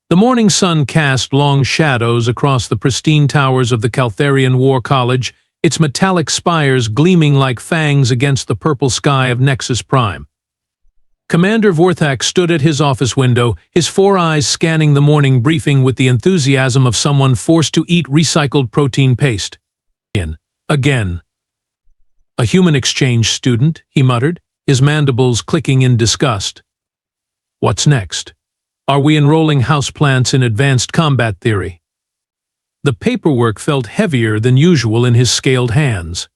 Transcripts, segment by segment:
The morning sun cast long shadows across the pristine towers of the Kaltharian War College, its metallic spires gleaming like fangs against the purple sky of Nexus Prime. Commander Vorthak stood at his office window, his four eyes scanning the morning briefing with the enthusiasm of someone forced to eat recycled protein paste. Again. A human exchange student, he muttered, his mandibles clicking in disgust. What's next? Are we enrolling houseplants in advanced combat theory? The paperwork felt heavier than usual in his scaled hands.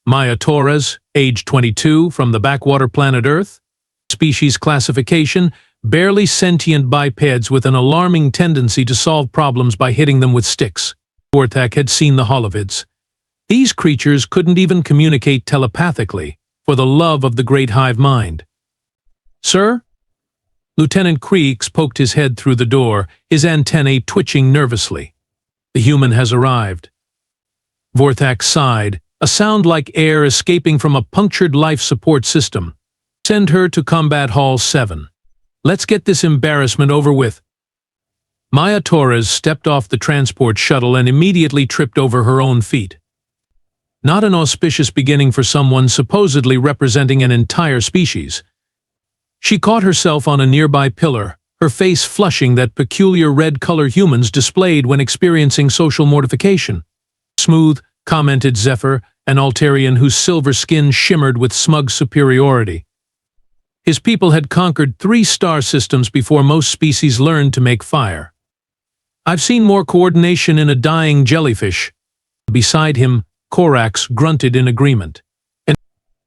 Maya Torres, age 22, from the backwater planet Earth. Species classification, barely sentient bipeds with an alarming tendency to solve problems by hitting them with sticks. Vorthak had seen the holovids. These creatures couldn't even communicate telepathically, for the love of the great hive mind. Sir? Lieutenant Creeks poked his head through the door, his antennae twitching nervously. The human has arrived. Vorthak sighed, a sound like air escaping from a punctured life support system. Send her to Combat Hall 7. Let's get this embarrassment over with. Maya Torres stepped off the transport shuttle and immediately tripped over her own feet. Not an auspicious beginning for someone supposedly representing an entire species. She caught herself on a nearby pillar, her face flushing that peculiar red color humans displayed when experiencing social mortification. Smooth, commented Zephyr, an Altarian whose silver skin shimmered with smug superiority. His people had conquered 3 star systems before most species learned to make fire. I've seen more coordination in a dying jellyfish. Beside him, Korax grunted in agreement. And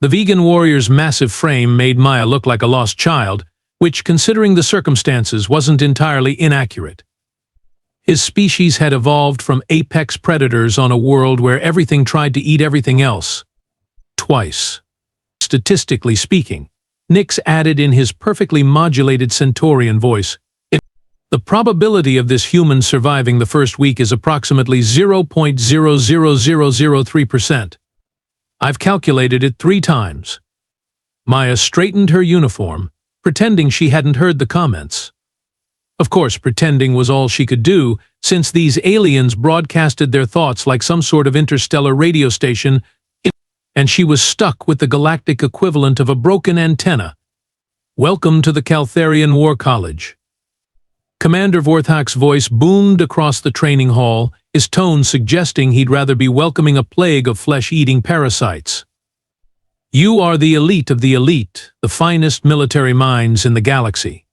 the vegan warrior's massive frame made Maya look like a lost child, which, considering the circumstances, wasn't entirely inaccurate. His species had evolved from apex predators on a world where everything tried to eat everything else. Twice. Statistically speaking, Nix added in his perfectly modulated Centaurian voice, the probability of this human surviving the first week is approximately 0.00003%. I've calculated it 3 times. Maya straightened her uniform, pretending she hadn't heard the comments. Of course, pretending was all she could do, since these aliens broadcasted their thoughts like some sort of interstellar radio station, and she was stuck with the galactic equivalent of a broken antenna. Welcome to the Kaltharian War College. Commander Vorthak's voice boomed across the training hall, his tone suggesting he'd rather be welcoming a plague of flesh-eating parasites. You are the elite of the elite, the finest military minds in the galaxy.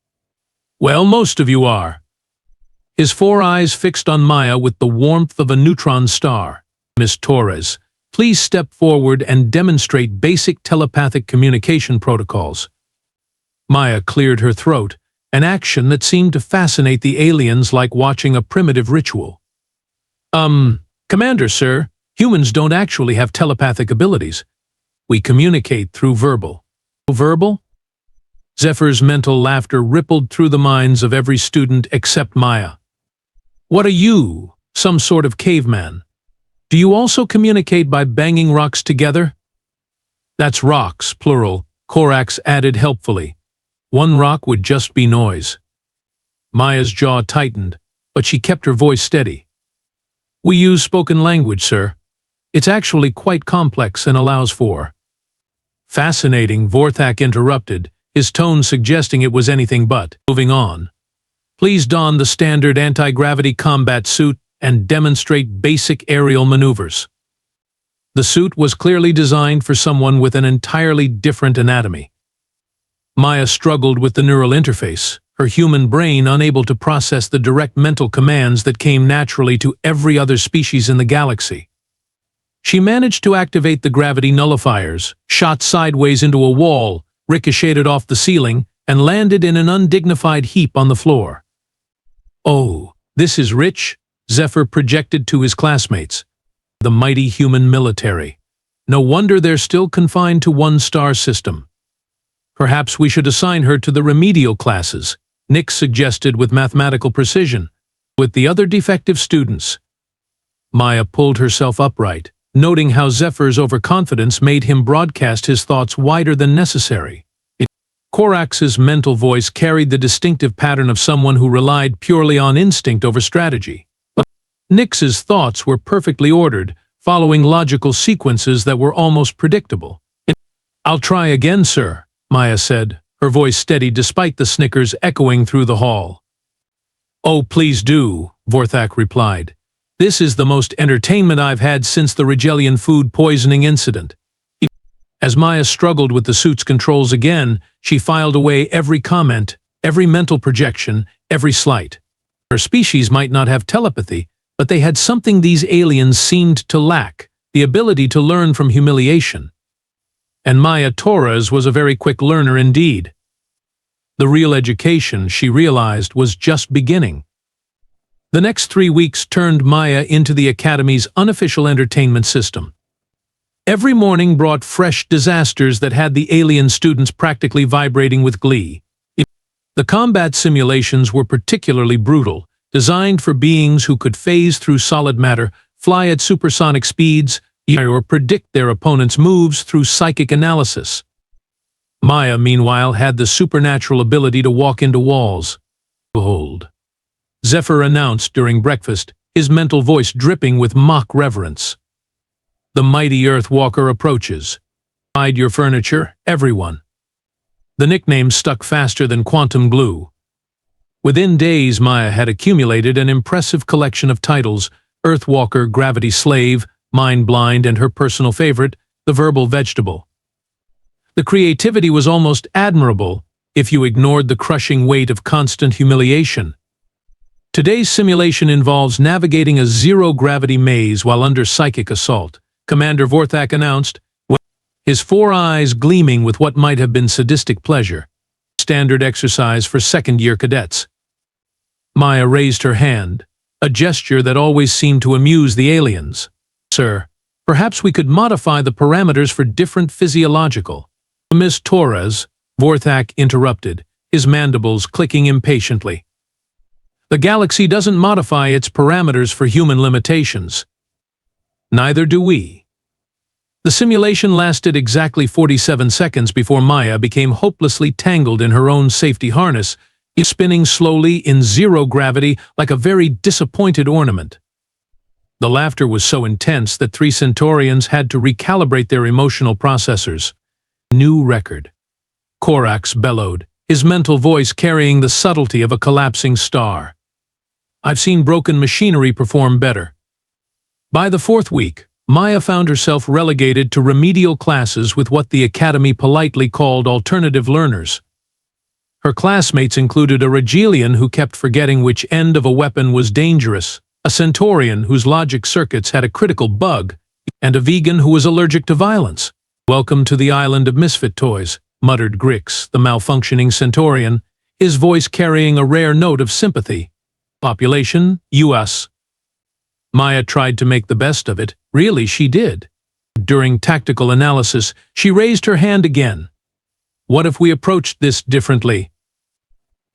Well, most of you are. His 4 eyes fixed on Maya with the warmth of a neutron star. Miss Torres, please step forward and demonstrate basic telepathic communication protocols. Maya cleared her throat, an action that seemed to fascinate the aliens like watching a primitive ritual. Commander, sir, humans don't actually have telepathic abilities. We communicate through verbal. Verbal? Zephyr's mental laughter rippled through the minds of every student except Maya. What are you, some sort of caveman? Do you also communicate by banging rocks together? That's rocks, plural, Korax added helpfully. 1 rock would just be noise. Maya's jaw tightened, but she kept her voice steady. We use spoken language, sir. It's actually quite complex and allows for... Fascinating, Vorthak interrupted, his tone suggesting it was anything but. Moving on. Please don the standard anti-gravity combat suit and demonstrate basic aerial maneuvers. The suit was clearly designed for someone with an entirely different anatomy. Maya struggled with the neural interface, her human brain unable to process the direct mental commands that came naturally to every other species in the galaxy. She managed to activate the gravity nullifiers, shot sideways into a wall, ricocheted off the ceiling, and landed in an undignified heap on the floor. Oh, this is rich, Zephyr projected to his classmates. The mighty human military. No wonder they're still confined to 1 star system. Perhaps we should assign her to the remedial classes, Nick suggested with mathematical precision, with the other defective students. Maya pulled herself upright, noting how Zephyr's overconfidence made him broadcast his thoughts wider than necessary. Corax's mental voice carried the distinctive pattern of someone who relied purely on instinct over strategy. But Nyx's thoughts were perfectly ordered, following logical sequences that were almost predictable. "I'll try again, sir," Maya said, her voice steady despite the snickers echoing through the hall. "Oh, please do," Vorthak replied. "This is the most entertainment I've had since the Regelian food poisoning incident." As Maya struggled with the suit's controls again, she filed away every comment, every mental projection, every slight. Her species might not have telepathy, but they had something these aliens seemed to lack, the ability to learn from humiliation. And Maya Torres was a very quick learner indeed. The real education, she realized, was just beginning. The next 3 weeks turned Maya into the Academy's unofficial entertainment system. Every morning brought fresh disasters that had the alien students practically vibrating with glee. The combat simulations were particularly brutal, designed for beings who could phase through solid matter, fly at supersonic speeds, or predict their opponent's moves through psychic analysis. Maya, meanwhile, had the supernatural ability to walk into walls. "Behold," Zephyr announced during breakfast, his mental voice dripping with mock reverence. "The mighty Earthwalker approaches. Hide your furniture, everyone." The nickname stuck faster than quantum glue. Within days, Maya had accumulated an impressive collection of titles: Earthwalker, Gravity Slave, Mind Blind, and her personal favorite, the Verbal Vegetable. The creativity was almost admirable if you ignored the crushing weight of constant humiliation. Today's simulation involves navigating a zero-gravity maze while under psychic assault, Commander Vorthak announced, his 4 eyes gleaming with what might have been sadistic pleasure. Standard exercise for second-year cadets. Maya raised her hand, a gesture that always seemed to amuse the aliens. "Sir, perhaps we could modify the parameters for different physiological." "Miss Torres," Vorthak interrupted, his mandibles clicking impatiently. "The galaxy doesn't modify its parameters for human limitations. Neither do we." The simulation lasted exactly 47 seconds before Maya became hopelessly tangled in her own safety harness, spinning slowly in zero gravity like a very disappointed ornament. The laughter was so intense that 3 Centaurians had to recalibrate their emotional processors. "New record," Corax bellowed, his mental voice carrying the subtlety of a collapsing star. "I've seen broken machinery perform better." By the 4th week, Maya found herself relegated to remedial classes with what the Academy politely called alternative learners. Her classmates included a Regelian who kept forgetting which end of a weapon was dangerous, a Centaurian whose logic circuits had a critical bug, and a vegan who was allergic to violence. "Welcome to the island of misfit toys," muttered Grix, the malfunctioning Centaurian, his voice carrying a rare note of sympathy. "Population, US." Maya tried to make the best of it. Really, she did. During tactical analysis, she raised her hand again. "What if we approached this differently?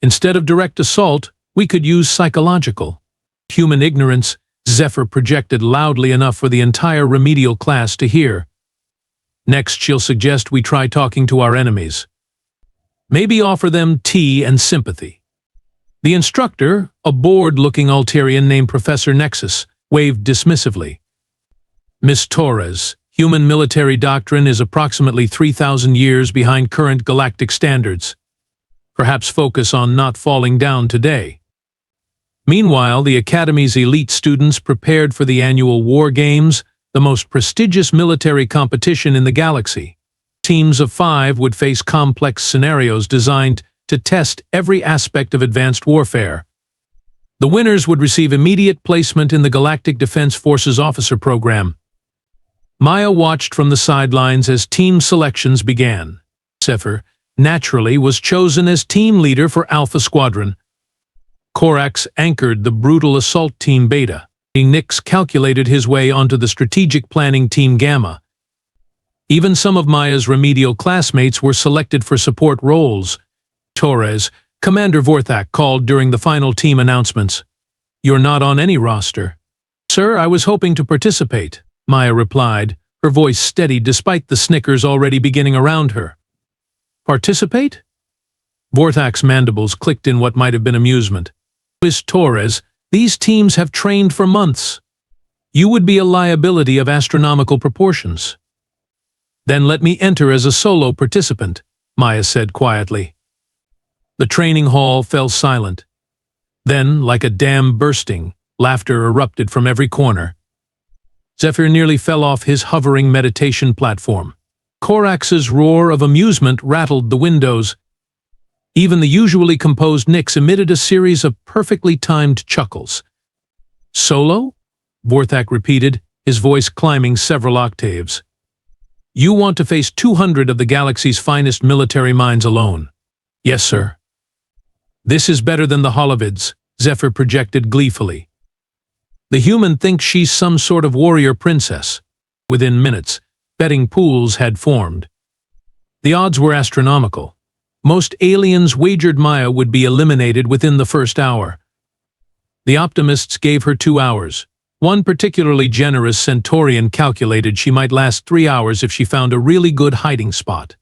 Instead of direct assault, we could use psychological." "Human ignorance," Zephyr projected loudly enough for the entire remedial class to hear. "Next, she'll suggest we try talking to our enemies. Maybe offer them tea and sympathy." The instructor, a bored-looking Alterian named Professor Nexus, waved dismissively. "Miss Torres, human military doctrine is approximately 3,000 years behind current galactic standards. Perhaps focus on not falling down today." Meanwhile, the Academy's elite students prepared for the annual War Games, the most prestigious military competition in the galaxy. Teams of 5 would face complex scenarios designed to test every aspect of advanced warfare. The winners would receive immediate placement in the Galactic Defense Forces Officer Program. Maya watched from the sidelines as team selections began. Zephyr, naturally, was chosen as team leader for Alpha Squadron. Corax anchored the brutal assault team Beta. Nyx calculated his way onto the strategic planning team Gamma. Even some of Maya's remedial classmates were selected for support roles. Torres, Commander Vorthak called during the final team announcements. "You're not on any roster." "Sir, I was hoping to participate," Maya replied, her voice steady despite the snickers already beginning around her. "Participate? Vorthak's mandibles clicked in what might have been amusement. Maya Torres, these teams have trained for months. You would be a liability of astronomical proportions. Then let me enter as a solo participant, Maya said quietly. The training hall fell silent. Then, like a dam bursting, laughter erupted from every corner. Zephyr nearly fell off his hovering meditation platform. Corax's roar of amusement rattled the windows. Even the usually composed Nix emitted a series of perfectly timed chuckles. Solo? Vorthak repeated, his voice climbing several octaves. You want to face 200 of the galaxy's finest military minds alone. Yes, sir. This is better than the Holovids, Zephyr projected gleefully. The human thinks she's some sort of warrior princess. Within minutes, betting pools had formed. The odds were astronomical. Most aliens wagered Maya would be eliminated within the first hour. The optimists gave her 2 hours. One particularly generous Centaurian calculated she might last 3 hours if she found a really good hiding spot.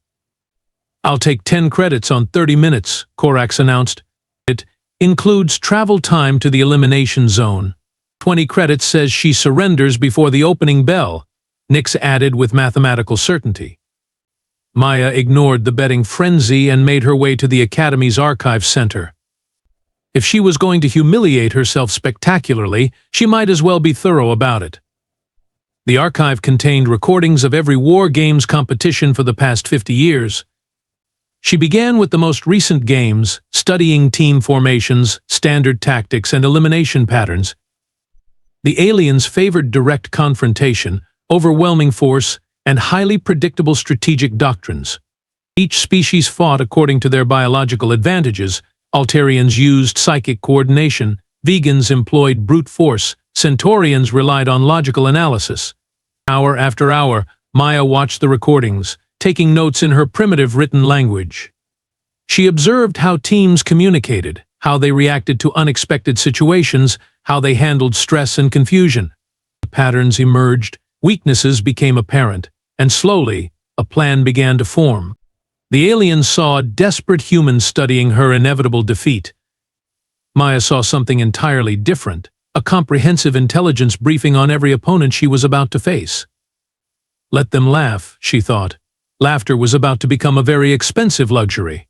I'll take 10 credits on 30 minutes, Corax announced. It includes travel time to the elimination zone. 20 credits says she surrenders before the opening bell, Nix added with mathematical certainty. Maya ignored the betting frenzy and made her way to the Academy's archive center. If she was going to humiliate herself spectacularly, she might as well be thorough about it. The archive contained recordings of every war games competition for the past 50 years. She began with the most recent games, studying team formations, standard tactics, and elimination patterns. The aliens favored direct confrontation, overwhelming force, and highly predictable strategic doctrines. Each species fought according to their biological advantages. Altarians used psychic coordination, vegans employed brute force, Centaurians relied on logical analysis. Hour after hour, Maya watched the recordings, taking notes in her primitive written language. She observed how teams communicated, how they reacted to unexpected situations, how they handled stress and confusion. Patterns emerged, weaknesses became apparent, and slowly, a plan began to form. The aliens saw a desperate human studying her inevitable defeat. Maya saw something entirely different, a comprehensive intelligence briefing on every opponent she was about to face. Let them laugh, she thought. Laughter was about to become a very expensive luxury.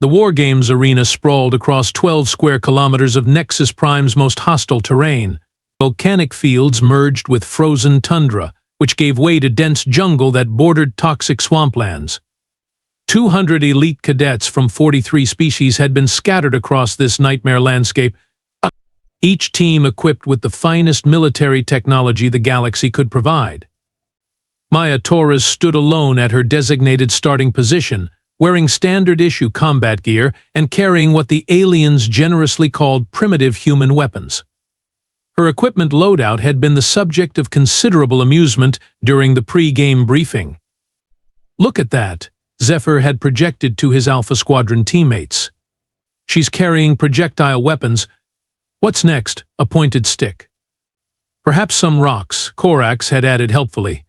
The War Games arena sprawled across 12 square kilometers of Nexus Prime's most hostile terrain. Volcanic fields merged with frozen tundra, which gave way to dense jungle that bordered toxic swamplands. 200 elite cadets from 43 species had been scattered across this nightmare landscape, each team equipped with the finest military technology the galaxy could provide. Maya Torres stood alone at her designated starting position, wearing standard-issue combat gear and carrying what the aliens generously called primitive human weapons. Her equipment loadout had been the subject of considerable amusement during the pre-game briefing. Look at that, Zephyr had projected to his Alpha Squadron teammates. She's carrying projectile weapons. What's next? A pointed stick. Perhaps some rocks, Corax had added helpfully.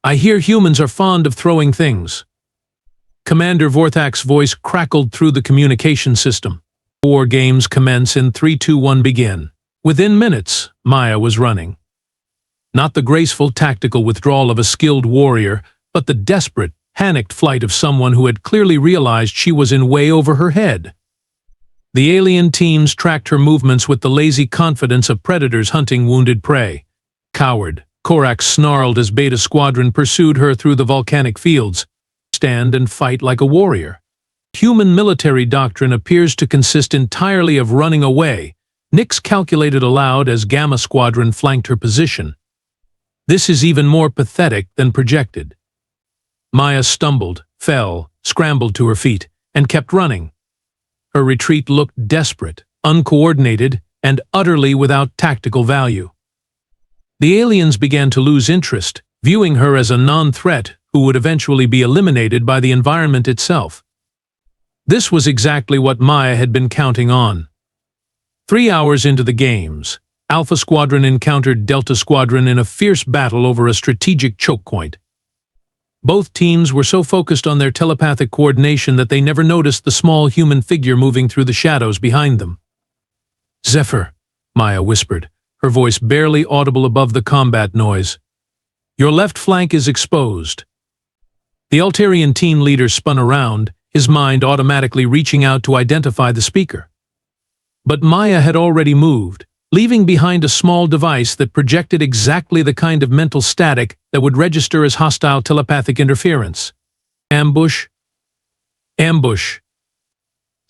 I hear humans are fond of throwing things. Commander Vorthak's voice crackled through the communication system. War games commence in 3, 2, 1 begin. Within minutes, Maya was running. Not the graceful tactical withdrawal of a skilled warrior, but the desperate, panicked flight of someone who had clearly realized she was in way over her head. The alien teams tracked her movements with the lazy confidence of predators hunting wounded prey. Coward, Corax snarled as Beta Squadron pursued her through the volcanic fields. Stand and fight like a warrior. Human military doctrine appears to consist entirely of running away, Nix calculated aloud as Gamma Squadron flanked her position. This is even more pathetic than projected. Maya stumbled, fell, scrambled to her feet, and kept running. Her retreat looked desperate, uncoordinated, and utterly without tactical value. The aliens began to lose interest, viewing her as a non-threat who would eventually be eliminated by the environment itself. This was exactly what Maya had been counting on. 3 hours into the games, Alpha Squadron encountered Delta Squadron in a fierce battle over a strategic choke point. Both teams were so focused on their telepathic coordination that they never noticed the small human figure moving through the shadows behind them. "Zephyr," Maya whispered, her voice barely audible above the combat noise. "Your left flank is exposed." The Kaltharian team leader spun around, his mind automatically reaching out to identify the speaker. But Maya had already moved, leaving behind a small device that projected exactly the kind of mental static that would register as hostile telepathic interference. "Ambush! Ambush!"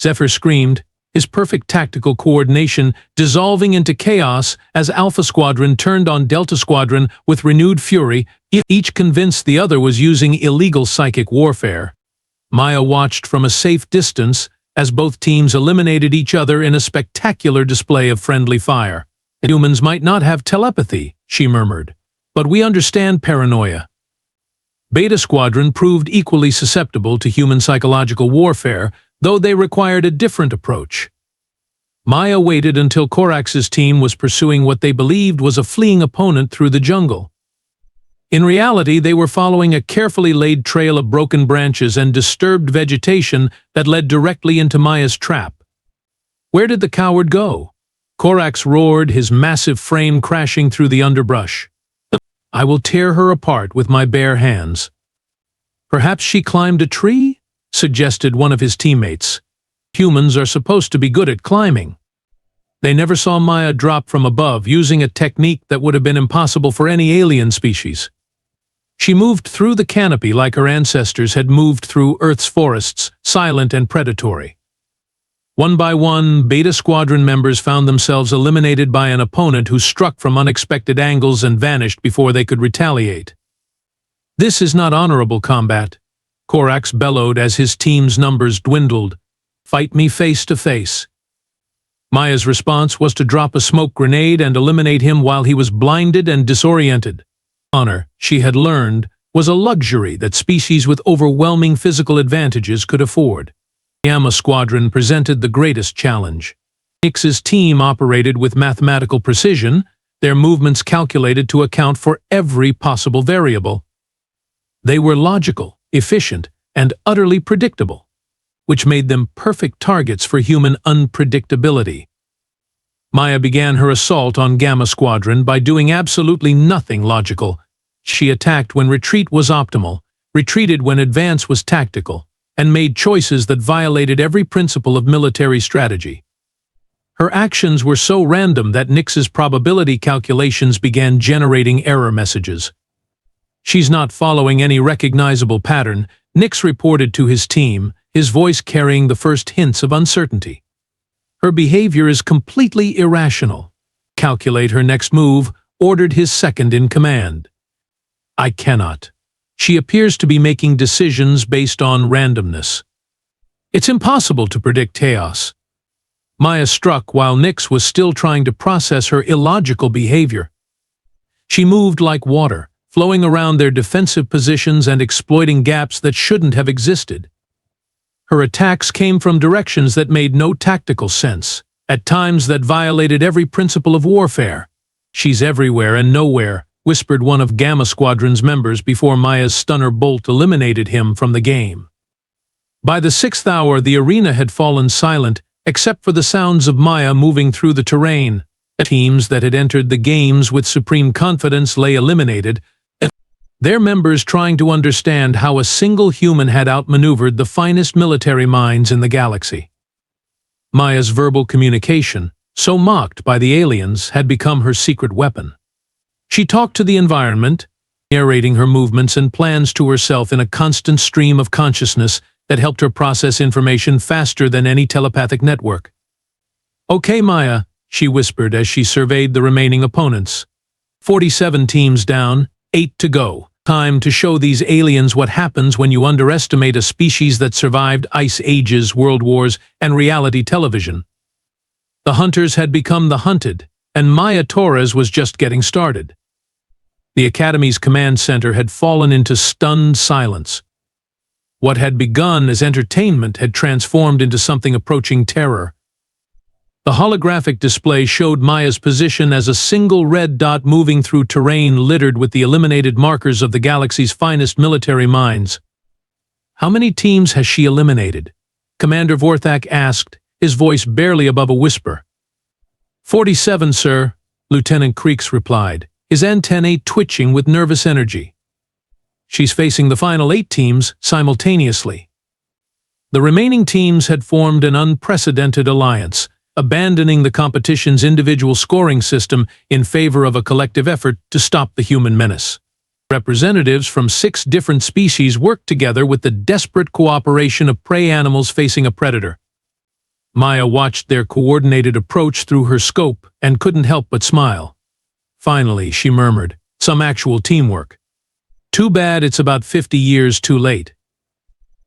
Zephyr screamed, his perfect tactical coordination dissolving into chaos as Alpha Squadron turned on Delta Squadron with renewed fury, each convinced the other was using illegal psychic warfare. Maya watched from a safe distance as both teams eliminated each other in a spectacular display of friendly fire. "Humans might not have telepathy," she murmured, "but we understand paranoia." Beta Squadron proved equally susceptible to human psychological warfare, though they required a different approach. Maya waited until Korax's team was pursuing what they believed was a fleeing opponent through the jungle. In reality, they were following a carefully laid trail of broken branches and disturbed vegetation that led directly into Maya's trap. Where did the coward go? Korax roared, his massive frame crashing through the underbrush. "I will tear her apart with my bare hands." "Perhaps she climbed a tree?" suggested one of his teammates. "Humans are supposed to be good at climbing." They never saw Maya drop from above, using a technique that would have been impossible for any alien species. She moved through the canopy like her ancestors had moved through Earth's forests, silent and predatory. One by one, Beta Squadron members found themselves eliminated by an opponent who struck from unexpected angles and vanished before they could retaliate. "This is not honorable combat," Korax bellowed as his team's numbers dwindled. "Fight me face to face." Maya's response was to drop a smoke grenade and eliminate him while he was blinded and disoriented. Honor, she had learned, was a luxury that species with overwhelming physical advantages could afford. Gamma Squadron presented the greatest challenge. Nix's team operated with mathematical precision, their movements calculated to account for every possible variable. They were logical, efficient, and utterly predictable, which made them perfect targets for human unpredictability. Maya began her assault on Gamma Squadron by doing absolutely nothing logical. She attacked when retreat was optimal, retreated when advance was tactical, and made choices that violated every principle of military strategy. Her actions were so random that Nix's probability calculations began generating error messages. "She's not following any recognizable pattern," Nix reported to his team, his voice carrying the first hints of uncertainty. "Her behavior is completely irrational. Calculate her next move," ordered his second in command. "I cannot. She appears to be making decisions based on randomness. It's impossible to predict chaos." Maya struck while Nix was still trying to process her illogical behavior. She moved like water, flowing around their defensive positions and exploiting gaps that shouldn't have existed. Her attacks came from directions that made no tactical sense, at times that violated every principle of warfare. "She's everywhere and nowhere," whispered one of Gamma Squadron's members before Maya's stunner bolt eliminated him from the game. By the 6th hour, the arena had fallen silent, except for the sounds of Maya moving through the terrain. Teams that had entered the games with supreme confidence lay eliminated, their members trying to understand how a single human had outmaneuvered the finest military minds in the galaxy. Maya's verbal communication, so mocked by the aliens, had become her secret weapon. She talked to the environment, narrating her movements and plans to herself in a constant stream of consciousness that helped her process information faster than any telepathic network. "Okay, Maya," she whispered as she surveyed the remaining opponents. 47 teams down, 8 to go. Time to show these aliens what happens when you underestimate a species that survived ice ages, world wars, and reality television. The hunters had become the hunted, and Maya Torres was just getting started. The Academy's command center had fallen into stunned silence. What had begun as entertainment had transformed into something approaching terror. The holographic display showed Maya's position as a single red dot moving through terrain littered with the eliminated markers of the galaxy's finest military minds. "How many teams has she eliminated?" Commander Vorthak asked, his voice barely above a whisper. 47, sir, Lieutenant Creeks replied, his antennae twitching with nervous energy. "She's facing the final 8 teams simultaneously." The remaining teams had formed an unprecedented alliance, abandoning the competition's individual scoring system in favor of a collective effort to stop the human menace. Representatives from 6 different species worked together with the desperate cooperation of prey animals facing a predator. Maya watched their coordinated approach through her scope and couldn't help but smile. Finally, she murmured, "Some actual teamwork. Too bad it's about 50 years too late."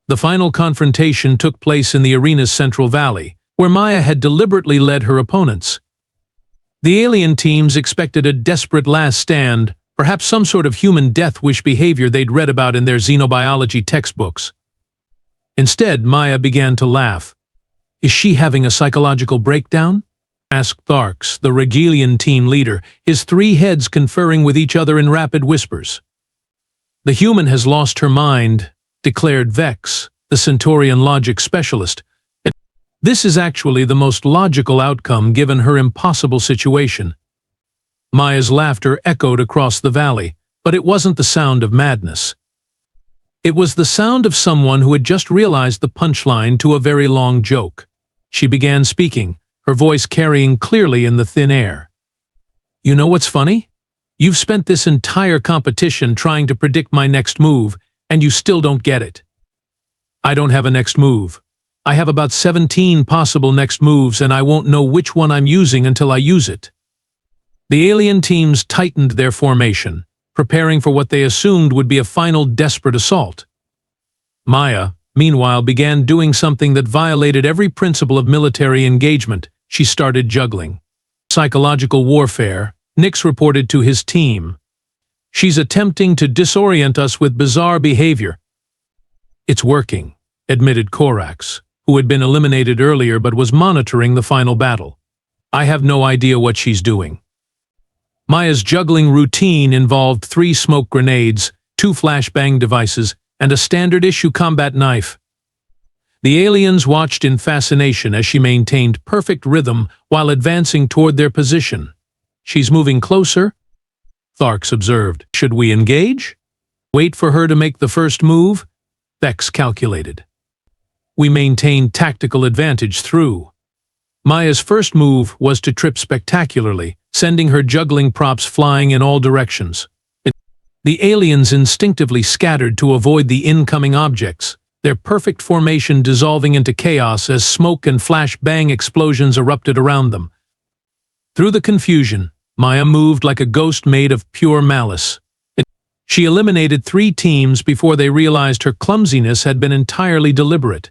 The final confrontation took place in the arena's central valley, where Maya had deliberately led her opponents. The alien teams expected a desperate last stand, perhaps some sort of human death wish behavior they'd read about in their xenobiology textbooks. Instead, Maya began to laugh. "Is she having a psychological breakdown?" asked Tharks, the Regalian team leader, his 3 heads conferring with each other in rapid whispers. "The human has lost her mind," declared Vex, the Centaurian logic specialist. "This is actually the most logical outcome given her impossible situation." Maya's laughter echoed across the valley, but it wasn't the sound of madness. It was the sound of someone who had just realized the punchline to a very long joke. She began speaking, her voice carrying clearly in the thin air. "You know what's funny? You've spent this entire competition trying to predict my next move, and you still don't get it. I don't have a next move. I have about 17 possible next moves, and I won't know which one I'm using until I use it." The alien teams tightened their formation, preparing for what they assumed would be a final desperate assault. Maya, meanwhile, began doing something that violated every principle of military engagement. She started juggling. "Psychological warfare," Nix reported to his team. "She's attempting to disorient us with bizarre behavior." "It's working," admitted Korax, who had been eliminated earlier but was monitoring the final battle. "I have no idea what she's doing." Maya's juggling routine involved 3 smoke grenades, 2 flashbang devices, and a standard-issue combat knife. The aliens watched in fascination as she maintained perfect rhythm while advancing toward their position. "She's moving closer," Tharks observed. "Should we engage? Wait for her to make the first move?" Vex calculated. "We maintain tactical advantage through." Maya's first move was to trip spectacularly, sending her juggling props flying in all directions. The aliens instinctively scattered to avoid the incoming objects, their perfect formation dissolving into chaos as smoke and flash-bang explosions erupted around them. Through the confusion, Maya moved like a ghost made of pure malice. She eliminated 3 teams before they realized her clumsiness had been entirely deliberate.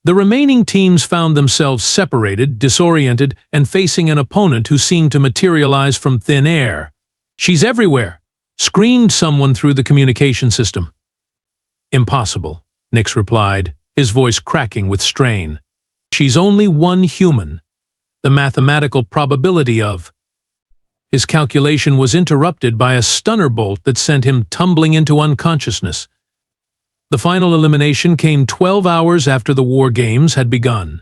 The remaining teams found themselves separated, disoriented, and facing an opponent who seemed to materialize from thin air. "She's everywhere!" screamed someone through the communication system. "Impossible," Nix replied, his voice cracking with strain. "She's only one human. The mathematical probability of—" His calculation was interrupted by a stunner bolt that sent him tumbling into unconsciousness. The final elimination came 12 hours after the war games had begun.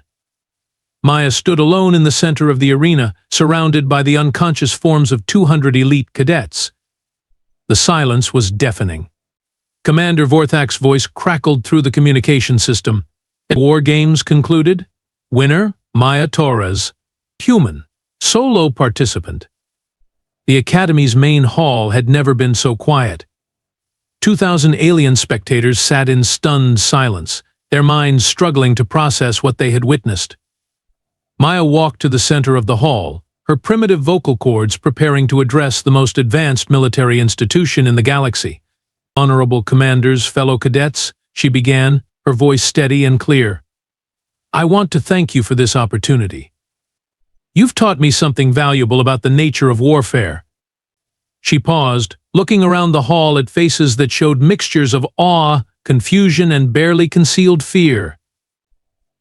Maya stood alone in the center of the arena, surrounded by the unconscious forms of 200 elite cadets. The silence was deafening. Commander Vorthak's voice crackled through the communication system. "War games concluded. Winner, Maya Torres. Human. Solo participant." The Academy's main hall had never been so quiet. 2,000 alien spectators sat in stunned silence, their minds struggling to process what they had witnessed. Maya walked to the center of the hall, her primitive vocal cords preparing to address the most advanced military institution in the galaxy. "Honorable commanders, fellow cadets," she began, her voice steady and clear. "I want to thank you for this opportunity. You've taught me something valuable about the nature of warfare." She paused, looking around the hall at faces that showed mixtures of awe, confusion, and barely concealed fear.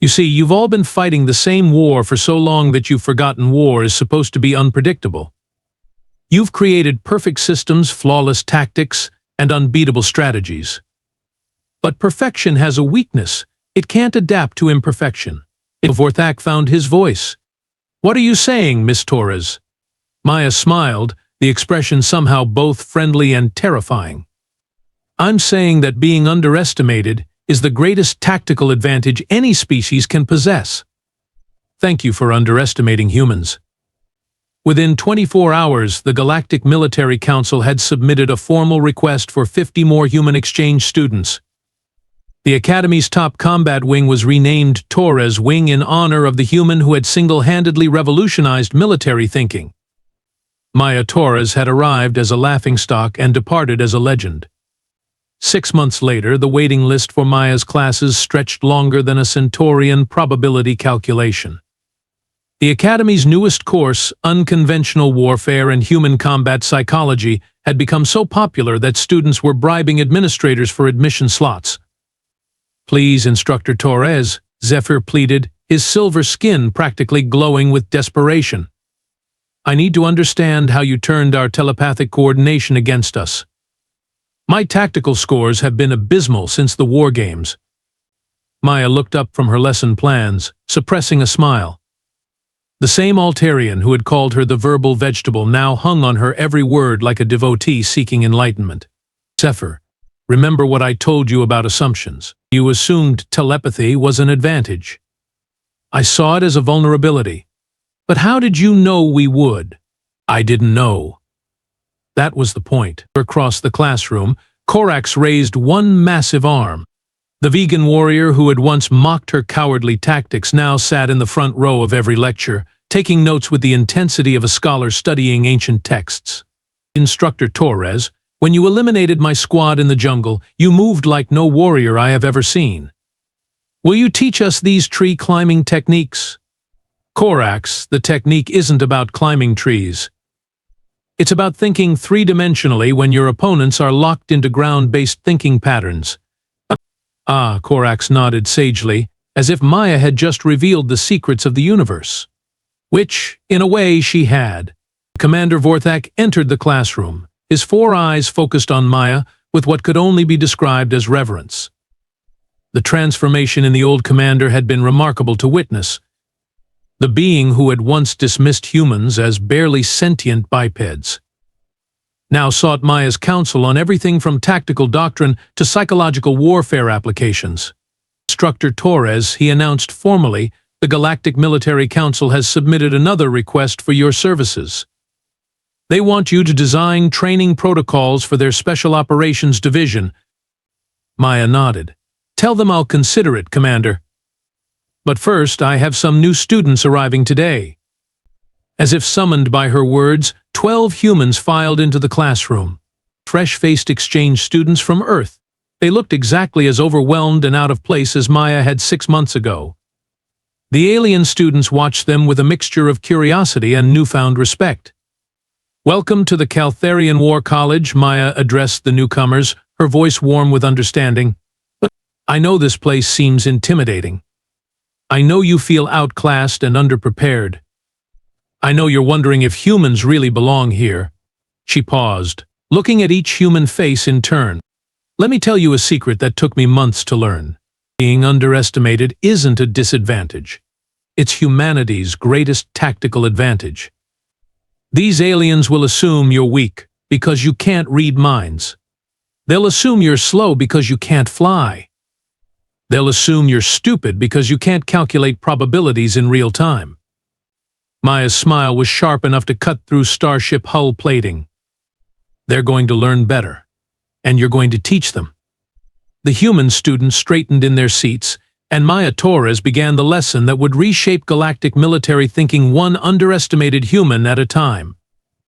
You see, you've all been fighting the same war for so long that you've forgotten war is supposed to be unpredictable. You've created perfect systems, flawless tactics, and unbeatable strategies. But perfection has a weakness. It can't adapt to imperfection. Vorthak found his voice. "What are you saying, Miss Torres?" Maya smiled, the expression somehow both friendly and terrifying. "I'm saying that being underestimated is the greatest tactical advantage any species can possess. Thank you for underestimating humans." Within 24 hours, the Galactic Military Council had submitted a formal request for 50 more human exchange students. The Academy's top combat wing was renamed Torres Wing in honor of the human who had single-handedly revolutionized military thinking. Maya Torres had arrived as a laughingstock and departed as a legend. 6 months later, the waiting list for Maya's classes stretched longer than a Centaurian probability calculation. The Academy's newest course, Unconventional Warfare and Human Combat Psychology, had become so popular that students were bribing administrators for admission slots. "Please, Instructor Torres," Zephyr pleaded, his silver skin practically glowing with desperation. "I need to understand how you turned our telepathic coordination against us. My tactical scores have been abysmal since the war games." Maya looked up from her lesson plans, suppressing a smile. The same Altarian who had called her the verbal vegetable now hung on her every word like a devotee seeking enlightenment. "Zephyr, remember what I told you about assumptions. You assumed telepathy was an advantage. I saw it as a vulnerability. But how did you know we would?" "I didn't know." That was the point. Across the classroom, Korax raised one massive arm. The vegan warrior who had once mocked her cowardly tactics now sat in the front row of every lecture, taking notes with the intensity of a scholar studying ancient texts. "Instructor Torres, when you eliminated my squad in the jungle, you moved like no warrior I have ever seen. Will you teach us these tree-climbing techniques?" "Korax, the technique isn't about climbing trees. It's about thinking three-dimensionally when your opponents are locked into ground-based thinking patterns." "Ah," Korax nodded sagely, as if Maya had just revealed the secrets of the universe. Which, in a way, she had. Commander Vorthak entered the classroom, his 4 eyes focused on Maya with what could only be described as reverence. The transformation in the old commander had been remarkable to witness. The being who had once dismissed humans as barely sentient bipeds now sought Maya's counsel on everything from tactical doctrine to psychological warfare applications. "Instructor Torres," he announced formally, "the Galactic Military Council has submitted another request for your services. They want you to design training protocols for their Special Operations Division." Maya nodded. "Tell them I'll consider it, Commander. But first, I have some new students arriving today." As if summoned by her words, 12 humans filed into the classroom. Fresh-faced exchange students from Earth. They looked exactly as overwhelmed and out of place as Maya had 6 months ago. The alien students watched them with a mixture of curiosity and newfound respect. "Welcome to the Kaltharian War College," Maya addressed the newcomers, her voice warm with understanding. "But I know this place seems intimidating. I know you feel outclassed and underprepared. I know you're wondering if humans really belong here." She paused, looking at each human face in turn. "Let me tell you a secret that took me months to learn. Being underestimated isn't a disadvantage. It's humanity's greatest tactical advantage. These aliens will assume you're weak because you can't read minds. They'll assume you're slow because you can't fly. They'll assume you're stupid because you can't calculate probabilities in real time." Maya's smile was sharp enough to cut through starship hull plating. "They're going to learn better, and you're going to teach them." The human students straightened in their seats, and Maya Torres began the lesson that would reshape galactic military thinking one underestimated human at a time.